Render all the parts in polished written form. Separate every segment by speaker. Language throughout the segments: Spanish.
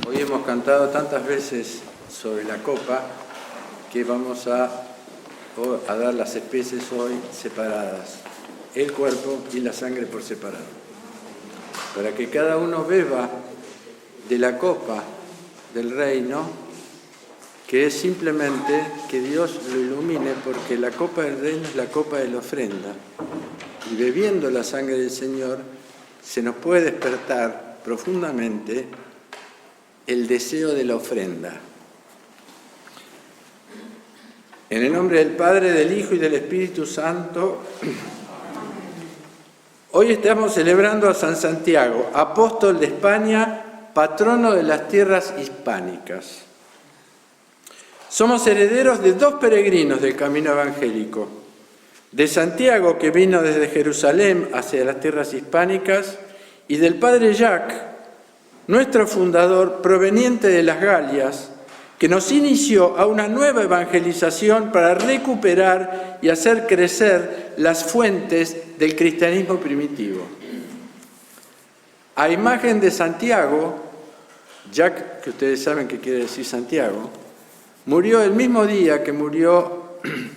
Speaker 1: Hoy hemos cantado tantas veces sobre la copa que vamos a dar las especies hoy separadas, el cuerpo y la sangre por separado, para que cada uno beba de la copa del reino, que es simplemente que Dios lo ilumine, porque la copa del reino es la copa de la ofrenda, y bebiendo la sangre del Señor se nos puede despertar profundamente el deseo de la ofrenda. En el nombre del Padre, del Hijo y del Espíritu Santo, hoy estamos celebrando a San Santiago, apóstol de España, patrono de las tierras hispánicas. Somos herederos de dos peregrinos del camino evangélico, de Santiago, que vino desde Jerusalén hacia las tierras hispánicas, y del padre Jacques, nuestro fundador, proveniente de las Galias, que nos inició a una nueva evangelización para recuperar y hacer crecer las fuentes del cristianismo primitivo. A imagen de Santiago, Jacques, que ustedes saben qué quiere decir Santiago, murió el mismo día que murió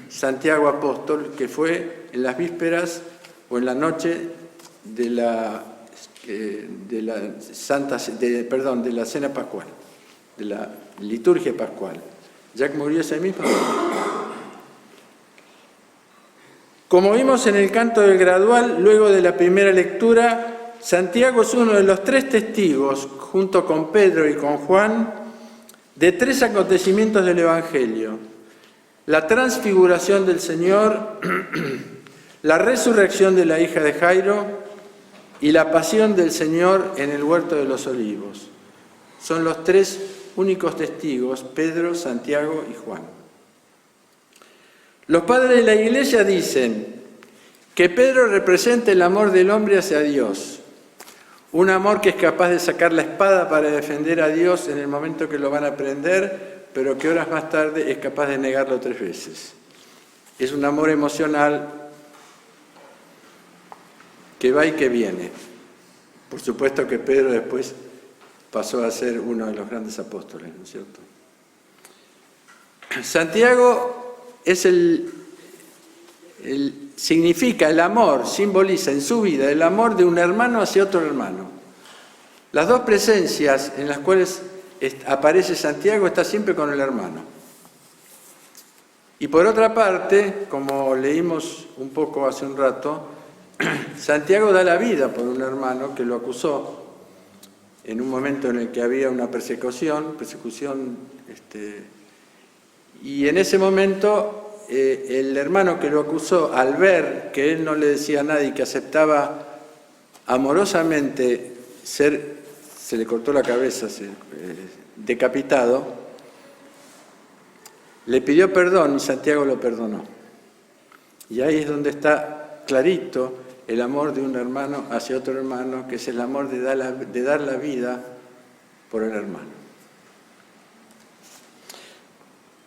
Speaker 1: Santiago Apóstol, que fue en las vísperas o en la noche de la cena pascual, de la liturgia pascual. Jacques murió ese mismo día. Como vimos en el canto del gradual, luego de la primera lectura, Santiago es uno de los tres testigos, junto con Pedro y con Juan, de tres acontecimientos del Evangelio: la transfiguración del Señor, la resurrección de la hija de Jairo y la pasión del Señor en el huerto de los olivos. Son los tres únicos testigos, Pedro, Santiago y Juan. Los padres de la Iglesia dicen que Pedro representa el amor del hombre hacia Dios, un amor que es capaz de sacar la espada para defender a Dios en el momento que lo van a prender, pero que horas más tarde es capaz de negarlo 3 veces. Es un amor emocional que va y que viene. Por supuesto que Pedro después pasó a ser uno de los grandes apóstoles, ¿no es cierto? Santiago es significa el amor, simboliza en su vida el amor de un hermano hacia otro hermano. Las dos presencias en las cuales aparece Santiago está siempre con el hermano. Y por otra parte, como leímos un poco hace un rato, Santiago da la vida por un hermano que lo acusó en un momento en el que había una persecución, y en ese momento el hermano que lo acusó, al ver que él no le decía a nadie, que aceptaba amorosamente se le cortó la cabeza, decapitado, le pidió perdón y Santiago lo perdonó. Y ahí es donde está clarito el amor de un hermano hacia otro hermano, que es el amor de dar la vida por el hermano.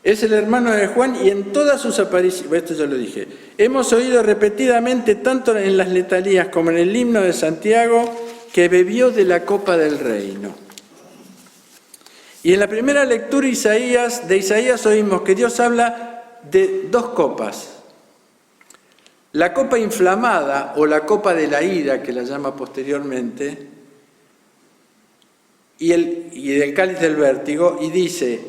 Speaker 1: Es el hermano de Juan y en todas sus apariciones, esto ya lo dije, hemos oído repetidamente tanto en las letalías como en el himno de Santiago que bebió de la copa del reino. Y en la primera lectura de Isaías oímos que Dios habla de 2 copas. La copa inflamada o la copa de la ira, que la llama posteriormente, y del cáliz del vértigo, y dice: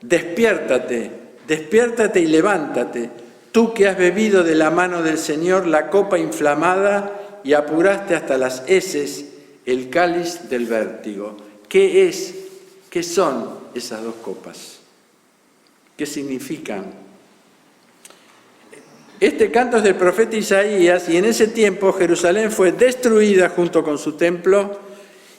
Speaker 1: despiértate, despiértate y levántate, tú que has bebido de la mano del Señor la copa inflamada y apuraste hasta las heces el cáliz del vértigo. ¿Qué son esas 2 copas? ¿Qué significan? Este canto es del profeta Isaías, y en ese tiempo Jerusalén fue destruida junto con su templo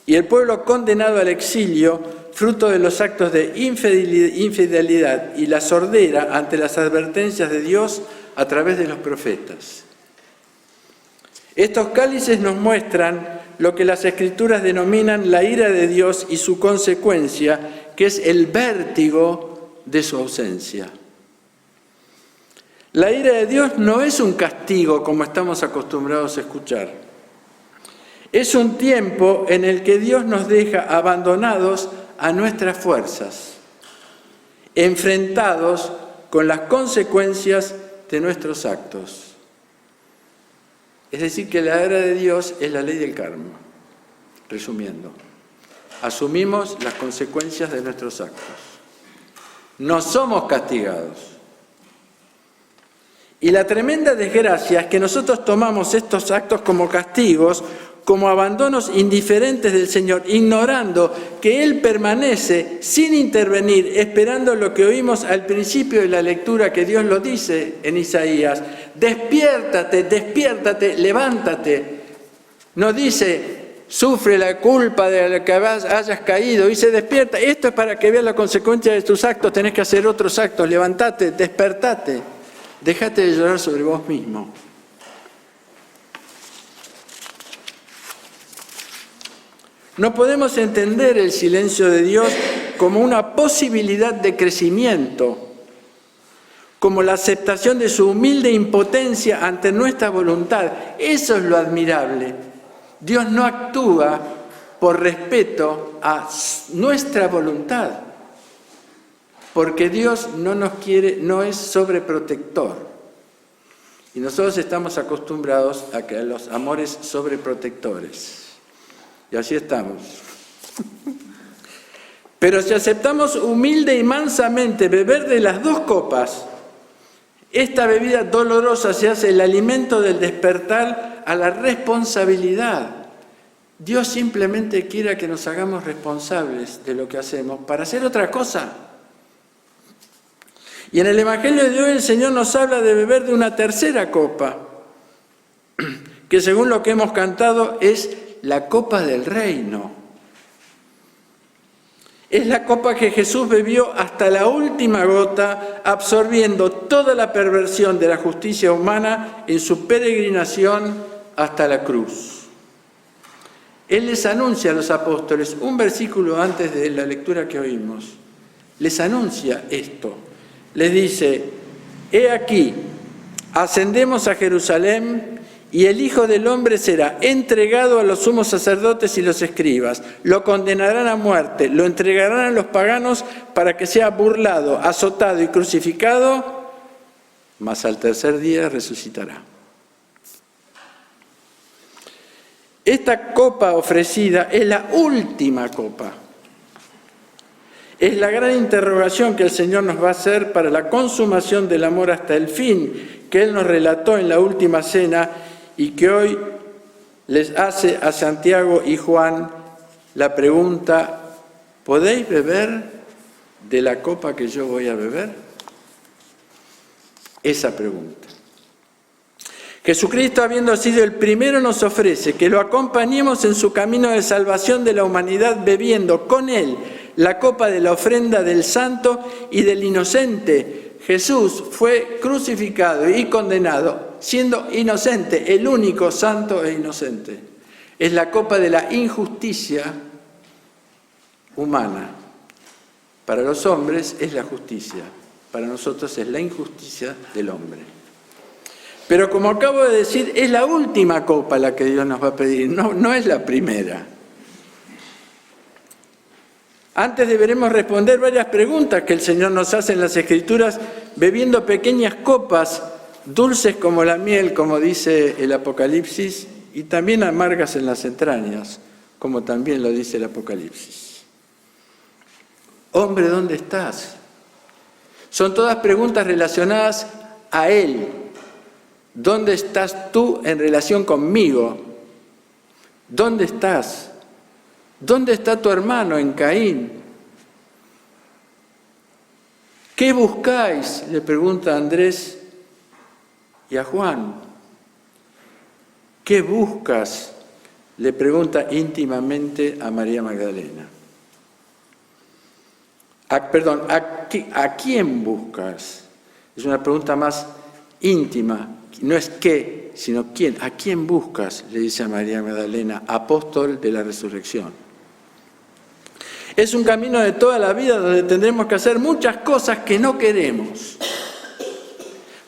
Speaker 1: y el pueblo condenado al exilio, fruto de los actos de infidelidad y la sordera ante las advertencias de Dios a través de los profetas. Estos cálices nos muestran lo que las Escrituras denominan la ira de Dios y su consecuencia, que es el vértigo de su ausencia. La ira de Dios no es un castigo como estamos acostumbrados a escuchar. Es un tiempo en el que Dios nos deja abandonados a nuestras fuerzas, enfrentados con las consecuencias de nuestros actos. Es decir, que la era de Dios es la ley del karma. Resumiendo, asumimos las consecuencias de nuestros actos. No somos castigados. Y la tremenda desgracia es que nosotros tomamos estos actos como castigos, como abandonos indiferentes del Señor, ignorando que Él permanece sin intervenir, esperando lo que oímos al principio de la lectura, que Dios lo dice en Isaías: despiértate, despiértate, levántate. No dice: sufre la culpa de la que hayas caído, dice: despierta. Esto es para que veas la consecuencia de tus actos, tenés que hacer otros actos, levántate, despertate, déjate de llorar sobre vos mismo. No podemos entender el silencio de Dios como una posibilidad de crecimiento, como la aceptación de su humilde impotencia ante nuestra voluntad. Eso es lo admirable. Dios no actúa por respeto a nuestra voluntad, porque Dios no nos quiere, no es sobreprotector. Y nosotros estamos acostumbrados a los amores sobreprotectores. Y así estamos. Pero si aceptamos humilde y mansamente beber de las dos copas, esta bebida dolorosa se hace el alimento del despertar a la responsabilidad. Dios simplemente quiere que nos hagamos responsables de lo que hacemos para hacer otra cosa. Y en el Evangelio de hoy el Señor nos habla de beber de una tercera copa, que según lo que hemos cantado es la copa del reino. Es la copa que Jesús bebió hasta la última gota, absorbiendo toda la perversión de la justicia humana en su peregrinación hasta la cruz. Él les anuncia a los apóstoles, un versículo antes de la lectura que oímos, les anuncia esto. Les dice: he aquí, ascendemos a Jerusalén, y el Hijo del Hombre será entregado a los sumos sacerdotes y los escribas. Lo condenarán a muerte, lo entregarán a los paganos para que sea burlado, azotado y crucificado, mas al tercer día resucitará. Esta copa ofrecida es la última copa. Es la gran interrogación que el Señor nos va a hacer para la consumación del amor hasta el fin, que Él nos relató en la última cena, y que hoy les hace a Santiago y Juan la pregunta: ¿podéis beber de la copa que yo voy a beber? Esa pregunta. Jesucristo, habiendo sido el primero, nos ofrece que lo acompañemos en su camino de salvación de la humanidad, bebiendo con Él la copa de la ofrenda del santo y del inocente. Jesús fue crucificado y condenado siendo inocente, el único santo e inocente. Es la copa de la injusticia humana. Para los hombres es la justicia, para nosotros es la injusticia del hombre. Pero como acabo de decir, es la última copa la que Dios nos va a pedir, no es la primera. Antes deberemos responder varias preguntas que el Señor nos hace en las Escrituras, bebiendo pequeñas copas, dulces como la miel, como dice el Apocalipsis, y también amargas en las entrañas, como también lo dice el Apocalipsis. Hombre, ¿dónde estás? Son todas preguntas relacionadas a Él. ¿Dónde estás tú en relación conmigo? ¿Dónde estás? ¿Dónde está tu hermano en Caín? ¿Qué buscáis?, le pregunta a Andrés y a Juan. ¿Qué buscas?, le pregunta íntimamente a María Magdalena. ¿A quién buscas? Es una pregunta más íntima. No es qué, sino quién. ¿A quién buscas?, le dice a María Magdalena, apóstol de la resurrección. Es un camino de toda la vida donde tendremos que hacer muchas cosas que no queremos.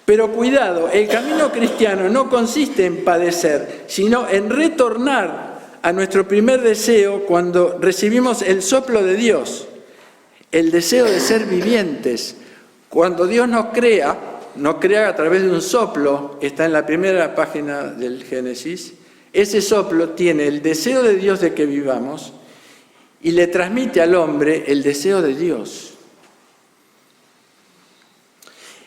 Speaker 1: Pero cuidado, el camino cristiano no consiste en padecer, sino en retornar a nuestro primer deseo cuando recibimos el soplo de Dios, el deseo de ser vivientes. Cuando Dios nos crea a través de un soplo, está en la primera página del Génesis. Ese soplo tiene el deseo de Dios de que vivamos y le transmite al hombre el deseo de Dios.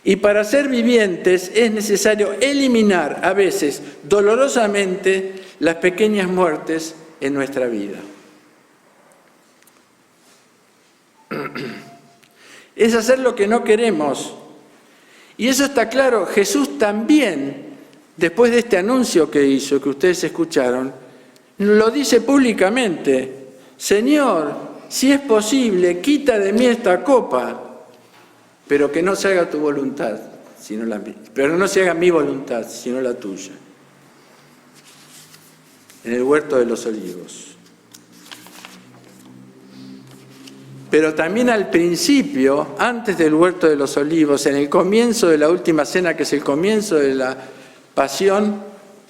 Speaker 1: Y para ser vivientes es necesario eliminar a veces dolorosamente las pequeñas muertes en nuestra vida. Es hacer lo que no queremos. Y eso está claro. Jesús también, después de este anuncio que hizo, que ustedes escucharon, lo dice públicamente: Señor, si es posible, quita de mí esta copa, pero que no se haga tu voluntad, sino la mía. Pero no se haga mi voluntad, sino la tuya. En el huerto de los olivos. Pero también al principio, antes del huerto de los olivos, en el comienzo de la última cena, que es el comienzo de la pasión,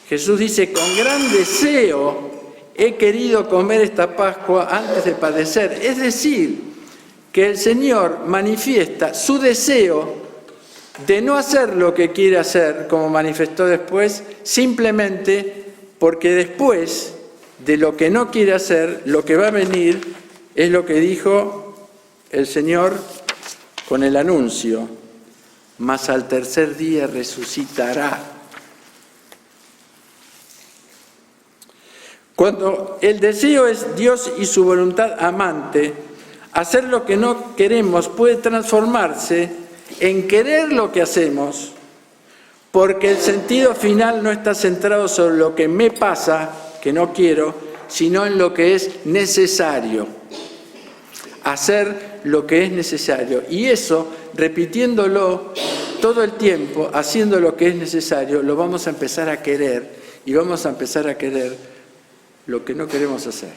Speaker 1: Jesús dice: con gran deseo he querido comer esta Pascua antes de padecer. Es decir, que el Señor manifiesta su deseo de no hacer lo que quiere hacer, como manifestó después, simplemente porque después de lo que no quiere hacer, lo que va a venir es lo que dijo el Señor con el anuncio: mas al tercer día resucitará. Cuando el deseo es Dios y su voluntad amante, hacer lo que no queremos puede transformarse en querer lo que hacemos, porque el sentido final no está centrado sobre lo que me pasa, que no quiero, sino en lo que es necesario. Hacer lo que es necesario. Y eso, repitiéndolo todo el tiempo, haciendo lo que es necesario, lo vamos a empezar a querer, y vamos a empezar a querer lo que no queremos hacer.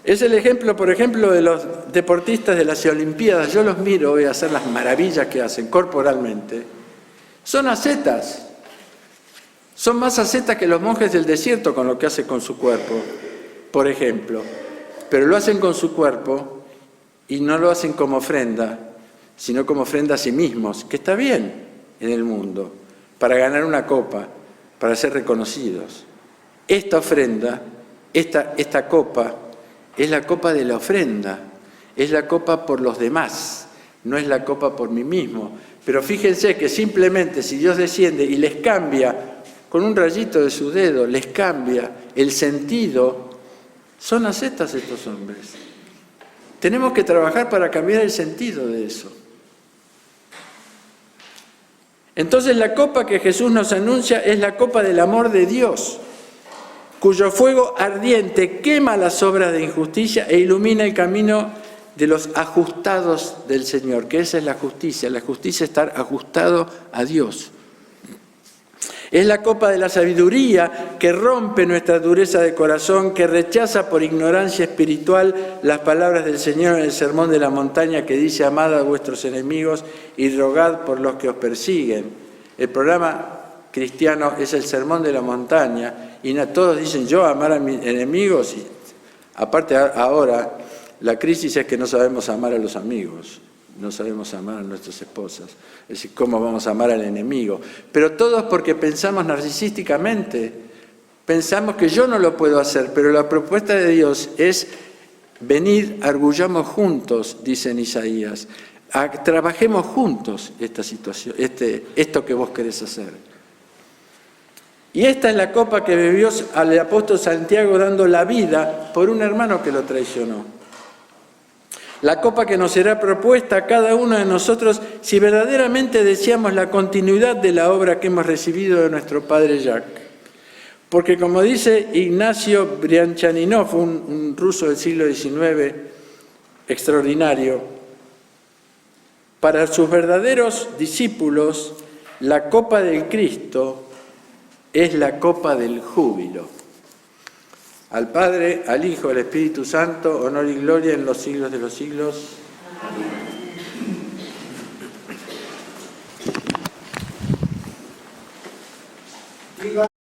Speaker 1: Es el ejemplo, por ejemplo, de los deportistas de las Olimpiadas. Yo los miro, voy a hacer las maravillas que hacen corporalmente. Son ascetas. Son más ascetas que los monjes del desierto con lo que hacen con su cuerpo, por ejemplo. Pero lo hacen con su cuerpo y no lo hacen como ofrenda, sino como ofrenda a sí mismos, que está bien en el mundo, para ganar una copa, para ser reconocidos. Esta ofrenda, esta copa, es la copa de la ofrenda, es la copa por los demás, no es la copa por mí mismo. Pero fíjense que simplemente si Dios desciende y les cambia, con un rayito de su dedo, les cambia el sentido, son ascetas estos hombres. Tenemos que trabajar para cambiar el sentido de eso. Entonces la copa que Jesús nos anuncia es la copa del amor de Dios, cuyo fuego ardiente quema las obras de injusticia e ilumina el camino de los ajustados del Señor, que esa es la justicia es estar ajustado a Dios. Es la copa de la sabiduría que rompe nuestra dureza de corazón, que rechaza por ignorancia espiritual las palabras del Señor en el Sermón de la Montaña, que dice: amad a vuestros enemigos y rogad por los que os persiguen. El programa cristiano es el Sermón de la Montaña, y todos dicen: yo amar a mis enemigos. Y aparte ahora, la crisis es que no sabemos amar a los amigos. No sabemos amar a nuestras esposas. Es decir, ¿cómo vamos a amar al enemigo? Pero todos porque pensamos narcisísticamente. Pensamos que yo no lo puedo hacer, pero la propuesta de Dios es: venid, argullamos juntos, dice en Isaías. Trabajemos juntos esta situación, esto que vos querés hacer. Y esta es la copa que bebió al apóstol Santiago, dando la vida por un hermano que lo traicionó. La copa que nos será propuesta a cada uno de nosotros si verdaderamente deseamos la continuidad de la obra que hemos recibido de nuestro padre Jacques. Porque como dice Ignacio Brianchaninov, un ruso del siglo XIX extraordinario, para sus verdaderos discípulos la copa del Cristo es la copa del júbilo. Al Padre, al Hijo, al Espíritu Santo, honor y gloria en los siglos de los siglos. Amén.